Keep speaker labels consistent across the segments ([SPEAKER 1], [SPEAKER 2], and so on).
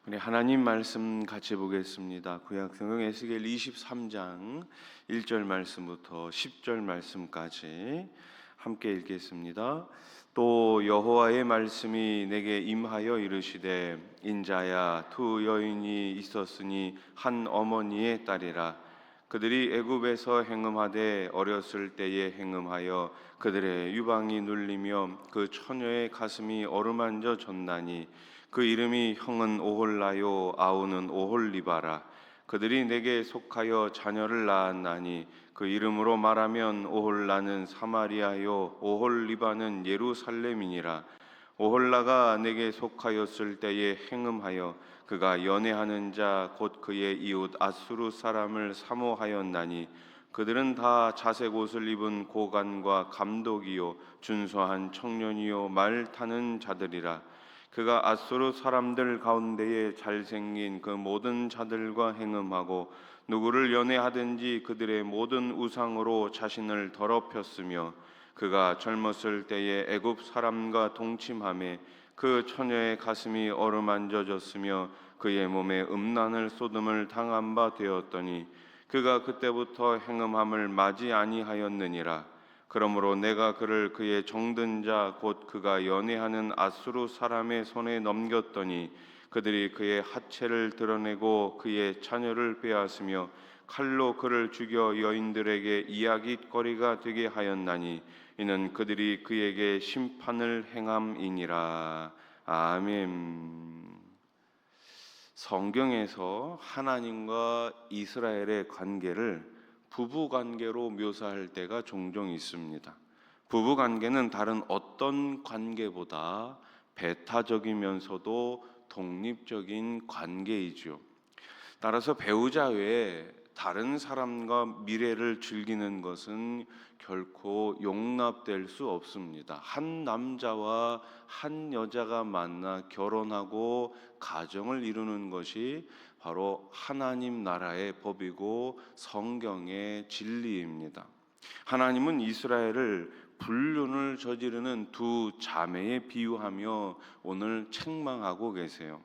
[SPEAKER 1] 우리 하나님 말씀 같이 보겠습니다. 구약 성경 에스겔 23장 1절 말씀부터 10절 말씀까지 함께 읽겠습니다. 또 여호와의 말씀이 내게 임하여 이르시되, 인자야, 두 여인이 있었으니 한 어머니의 딸이라. 그들이 애굽에서 행음하되 어렸을 때에 행음하여 그들의 유방이 눌리며 그 처녀의 가슴이 어루만져 졌나니 그 이름이 형은 오홀라요 아우는 오홀리바라. 그들이 내게 속하여 자녀를 낳았나니 그 이름으로 말하면 오홀라는 사마리아요 오홀리바는 예루살렘이니라. 오홀라가 내게 속하였을 때에 행음하여 그가 연애하는 자 곧 그의 이웃 아수르 사람을 사모하였나니 그들은 다 자색 옷을 입은 고관과 감독이요 준수한 청년이요 말 타는 자들이라. 그가 아수르 사람들 가운데에 잘생긴 그 모든 자들과 행음하고 누구를 연애하든지 그들의 모든 우상으로 자신을 더럽혔으며, 그가 젊었을 때에 애굽 사람과 동침하며 그 처녀의 가슴이 어루만져졌으며 그의 몸에 음란을 쏟음을 당한 바 되었더니 그가 그때부터 행음함을 맞이 아니하였느니라. 그러므로 내가 그를 그의 정든 자 곧 그가 연애하는 아수르 사람의 손에 넘겼더니 그들이 그의 하체를 드러내고 그의 자녀를 빼앗으며 칼로 그를 죽여 여인들에게 이야깃거리가 되게 하였나니 이는 그들이 그에게 심판을 행함이니라. 아멘. 성경에서 하나님과 이스라엘의 관계를 부부 관계로 묘사할 때가 종종 있습니다. 부부 관계는 다른 어떤 관계보다 배타적이면서도 독립적인 관계이죠. 따라서 배우자 외에 다른 사람과 미래를 즐기는 것은 결코 용납될 수 없습니다. 한 남자와 한 여자가 만나 결혼하고 가정을 이루는 것이 바로 하나님 나라의 법이고 성경의 진리입니다. 하나님은 이스라엘을 불륜을 저지르는 두 자매에 비유하며 오늘 책망하고 계세요.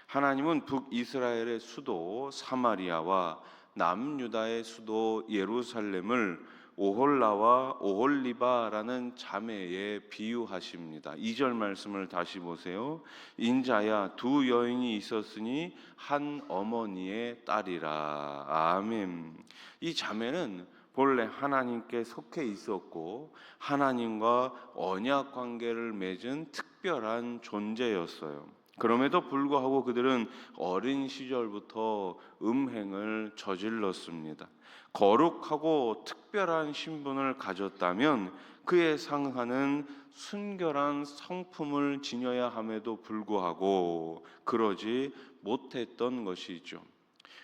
[SPEAKER 1] 하나님은 북이스라엘의 수도 사마리아와 남유다의 수도 예루살렘을 오홀라와 오홀리바라는 자매에 비유하십니다. 2절 말씀을 다시 보세요. 인자야, 두 여인이 있었으니 한 어머니의 딸이라. 아멘. 이 자매는 본래 하나님께 속해 있었고 하나님과 언약 관계를 맺은 특별한 존재였어요. 그럼에도 불구하고 그들은 어린 시절부터 음행을 저질렀습니다. 거룩하고 특별한 신분을 가졌다면 그에 상하는 순결한 성품을 지녀야 함에도 불구하고 그러지 못했던 것이죠.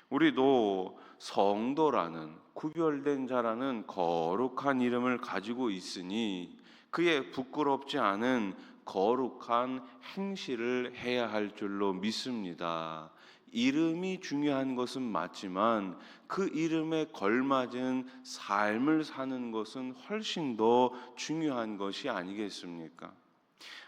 [SPEAKER 1] 우리도 성도라는 구별된 자라는 거룩한 이름을 가지고 있으니 그에 부끄럽지 않은 거룩한 행실을 해야 할 줄로 믿습니다. 이름이 중요한 것은 맞지만 그 이름에 걸맞은 삶을 사는 것은 훨씬 더 중요한 것이 아니겠습니까?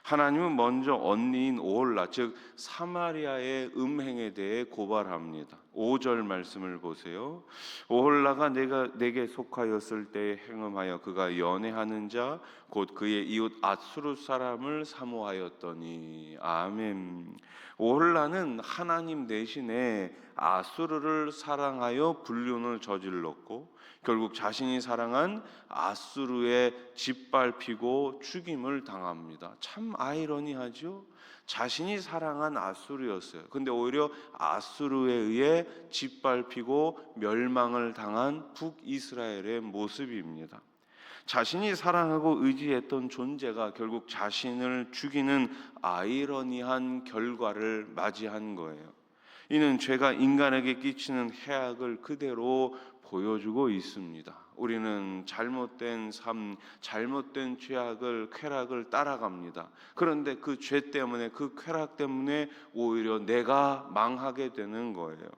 [SPEAKER 1] 하나님은 먼저 언니인 오홀라, 즉 사마리아의 음행에 대해 고발합니다. 5절 말씀을 보세요. 오홀라가 내게 속하였을 때에 행음하여 그가 연애하는 자 곧 그의 이웃 아수르 사람을 사모하였더니. 아멘. 오홀라는 하나님 대신에 아수르를 사랑하여 불륜을 저질렀고 결국 자신이 사랑한 아수르에 짓밟히고 죽임을 당합니다. 참 아이러니하죠? 자신이 사랑한 아수르였어요. 근데 오히려 아수르에 의해 짓밟히고 멸망을 당한 북이스라엘의 모습입니다. 자신이 사랑하고 의지했던 존재가 결국 자신을 죽이는 아이러니한 결과를 맞이한 거예요. 이는 죄가 인간에게 끼치는 해악을 그대로 보여주고 있습니다. 우리는 잘못된 삶, 잘못된 죄악을, 쾌락을 따라갑니다. 그런데 그 죄 때문에, 그 쾌락 때문에 오히려 내가 망하게 되는 거예요.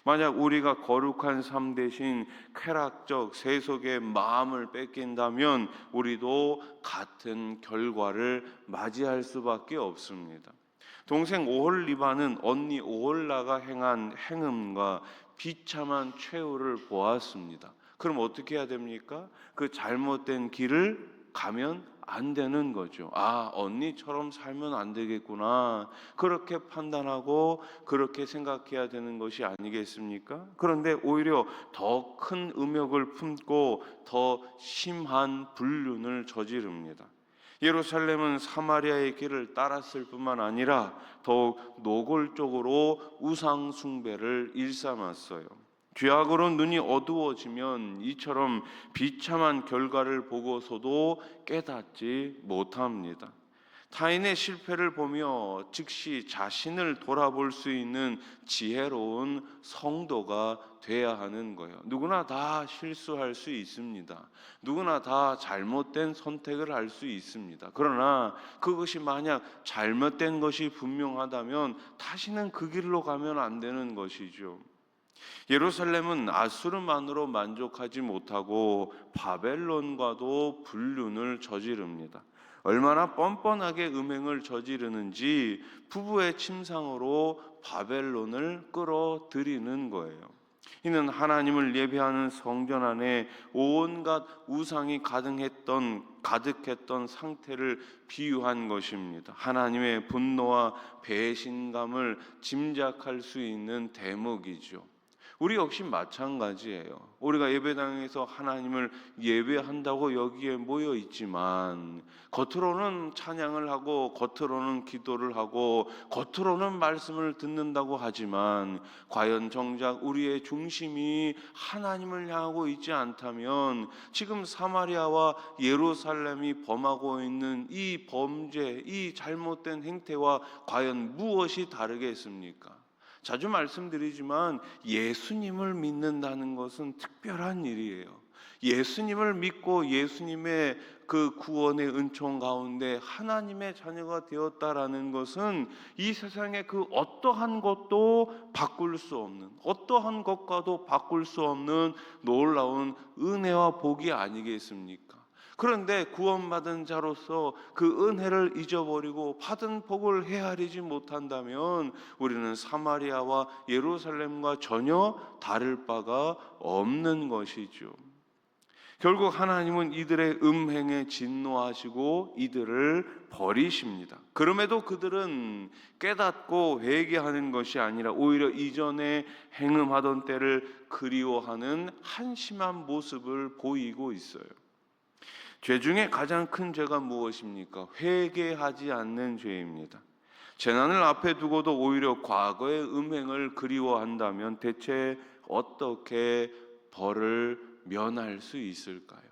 [SPEAKER 1] 만약 우리가 거룩한 삶 대신 쾌락적 세속의 마음을 뺏긴다면 우리도 같은 결과를 맞이할 수밖에 없습니다. 동생 오홀리바는 언니 오홀라가 행한 행음과 비참한 최후를 보았습니다. 그럼 어떻게 해야 됩니까? 그 잘못된 길을 가면 안 되는 거죠. 아, 언니처럼 살면 안 되겠구나. 그렇게 판단하고 그렇게 생각해야 되는 것이 아니겠습니까? 그런데 오히려 더 큰 음욕을 품고 더 심한 불륜을 저지릅니다. 예루살렘은 사마리아의 길을 따랐을 뿐만 아니라 더욱 노골적으로 우상 숭배를 일삼았어요. 죄악으로 눈이 어두워지면 이처럼 비참한 결과를 보고서도 깨닫지 못합니다. 타인의 실패를 보며 즉시 자신을 돌아볼 수 있는 지혜로운 성도가 돼야 하는 거예요. 누구나 다 실수할 수 있습니다. 누구나 다 잘못된 선택을 할 수 있습니다. 그러나 그것이 만약 잘못된 것이 분명하다면 다시는 그 길로 가면 안 되는 것이죠. 예루살렘은 아수르만으로 만족하지 못하고 바벨론과도 불륜을 저지릅니다. 얼마나 뻔뻔하게 음행을 저지르는지 부부의 침상으로 바벨론을 끌어들이는 거예요. 이는 하나님을 예배하는 성전 안에 온갖 우상이 가득했던 상태를 비유한 것입니다. 하나님의 분노와 배신감을 짐작할 수 있는 대목이죠. 우리 역시 마찬가지예요. 우리가 예배당에서 하나님을 예배한다고 여기에 모여 있지만 겉으로는 찬양을 하고 겉으로는 기도를 하고 겉으로는 말씀을 듣는다고 하지만 과연 정작 우리의 중심이 하나님을 향하고 있지 않다면 지금 사마리아와 예루살렘이 범하고 있는 이 범죄, 이 잘못된 행태와 과연 무엇이 다르겠습니까? 자주 말씀드리지만 예수님을 믿는다는 것은 특별한 일이에요. 예수님을 믿고 예수님의 그 구원의 은총 가운데 하나님의 자녀가 되었다라는 것은 이 세상의 그 어떠한 것도 바꿀 수 없는, 어떠한 것과도 바꿀 수 없는 놀라운 은혜와 복이 아니겠습니까? 그런데 구원받은 자로서 그 은혜를 잊어버리고 받은 복을 헤아리지 못한다면 우리는 사마리아와 예루살렘과 전혀 다를 바가 없는 것이죠. 결국 하나님은 이들의 음행에 진노하시고 이들을 버리십니다. 그럼에도 그들은 깨닫고 회개하는 것이 아니라 오히려 이전에 행음하던 때를 그리워하는 한심한 모습을 보이고 있어요. 죄 중에 가장 큰 죄가 무엇입니까? 회개하지 않는 죄입니다. 재난을 앞에 두고도 오히려 과거의 음행을 그리워한다면 대체 어떻게 벌을 면할 수 있을까요?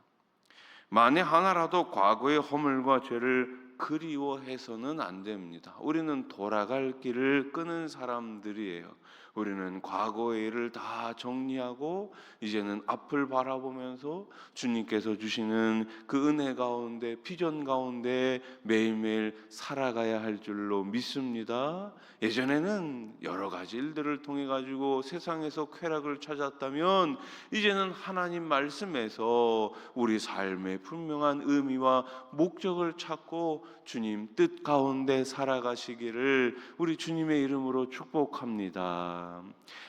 [SPEAKER 1] 만에 하나라도 과거의 허물과 죄를 그리워해서는 안 됩니다. 우리는 돌아갈 길을 끄는 사람들이에요. 우리는 과거의 일을 다 정리하고 이제는 앞을 바라보면서 주님께서 주시는 그 은혜 가운데, 비전 가운데 매일매일 살아가야 할 줄로 믿습니다. 예전에는 여러 가지 일들을 통해 가지고 세상에서 쾌락을 찾았다면 이제는 하나님 말씀에서 우리 삶의 분명한 의미와 목적을 찾고 주님 뜻 가운데 살아가시기를 우리 주님의 이름으로 축복합니다.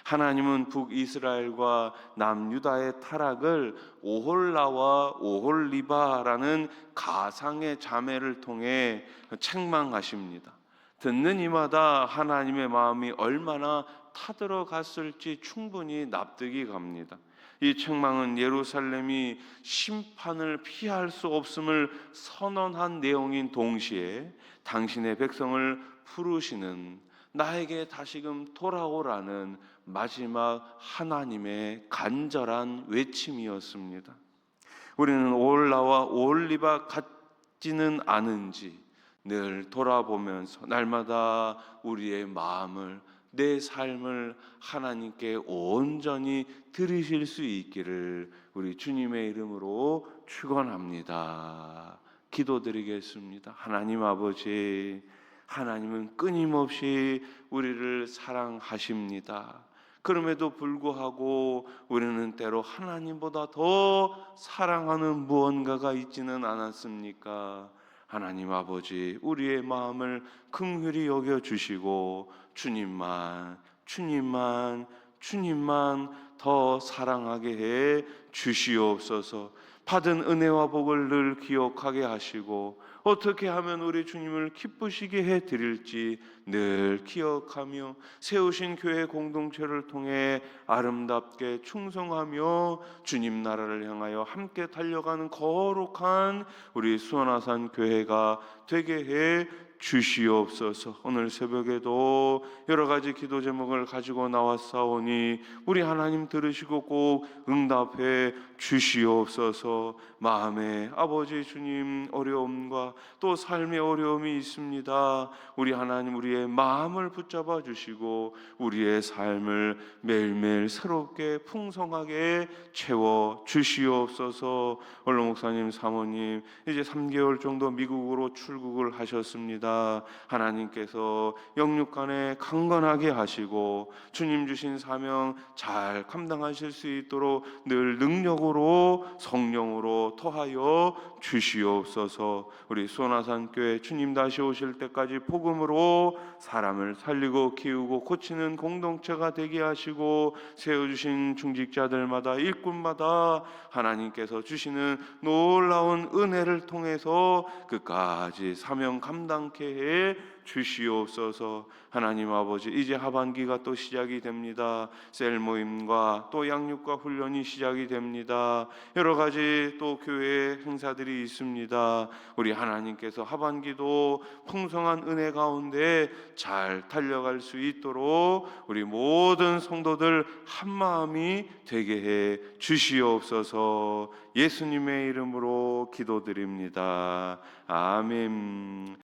[SPEAKER 1] 하나님은 북이스라엘과 남유다의 타락을 오홀라와 오홀리바라는 가상의 자매를 통해 책망하십니다. 듣는 이마다 하나님의 마음이 얼마나 타들어갔을지 충분히 납득이 갑니다. 이 책망은 예루살렘이 심판을 피할 수 없음을 선언한 내용인 동시에 당신의 백성을 부르시는 나에게 다시금 돌아오라는 마지막 하나님의 간절한 외침이었습니다. 우리는 오홀라와 오홀리바 같지는 않은지 늘 돌아보면서 날마다 우리의 마음을 내 삶을 하나님께 온전히 드리실 수 있기를 우리 주님의 이름으로 축원합니다. 기도드리겠습니다. 하나님 아버지, 하나님은 끊임없이 우리를 사랑하십니다. 그럼에도 불구하고 우리는 때로 하나님보다 더 사랑하는 무언가가 있지는 않았습니까? 하나님 아버지, 우리의 마음을 긍휼히 여겨 주시고 주님만 더 사랑하게 해 주시옵소서. 받은 은혜와 복을 늘 기억하게 하시고 어떻게 하면 우리 주님을 기쁘시게 해 드릴지 늘 기억하며 세우신 교회 공동체를 통해 아름답게 충성하며 주님 나라를 향하여 함께 달려가는 거룩한 우리 수원아산 교회가 되게 해 주시옵소서. 오늘 새벽에도 여러 가지 기도 제목을 가지고 나왔사오니 우리 하나님 들으시고 꼭 응답해 주시옵소서. 마음에 아버지 주님 어려움과 또 삶의 어려움이 있습니다. 우리 하나님 우리의 마음을 붙잡아 주시고 우리의 삶을 매일매일 새롭게 풍성하게 채워 주시옵소서. 원로 목사님 사모님 이제 3개월 정도 미국으로 출국을 하셨습니다. 하나님께서 영육간에 강건하게 하시고 주님 주신 사명 잘 감당하실 수 있도록 늘 능력으로 성령으로 토하여 주시옵소서. 우리 수원아산 교회 주님 다시 오실 때까지 복음으로 사람을 살리고 키우고 고치는 공동체가 되게 하시고 세워주신 중직자들마다 일꾼마다 하나님께서 주시는 놀라운 은혜를 통해서 끝까지 사명 감당케 해 주시옵소서. 하나님 아버지 이제 하반기가 또 시작이 됩니다. 셀 모임과 또 양육과 훈련이 시작이 됩니다. 여러 가지 또 교회 행사들이 있습니다. 우리 하나님께서 하반기도 풍성한 은혜 가운데 잘 달려갈 수 있도록 우리 모든 성도들 한마음이 되게 해 주시옵소서. 예수님의 이름으로 기도드립니다. 아멘.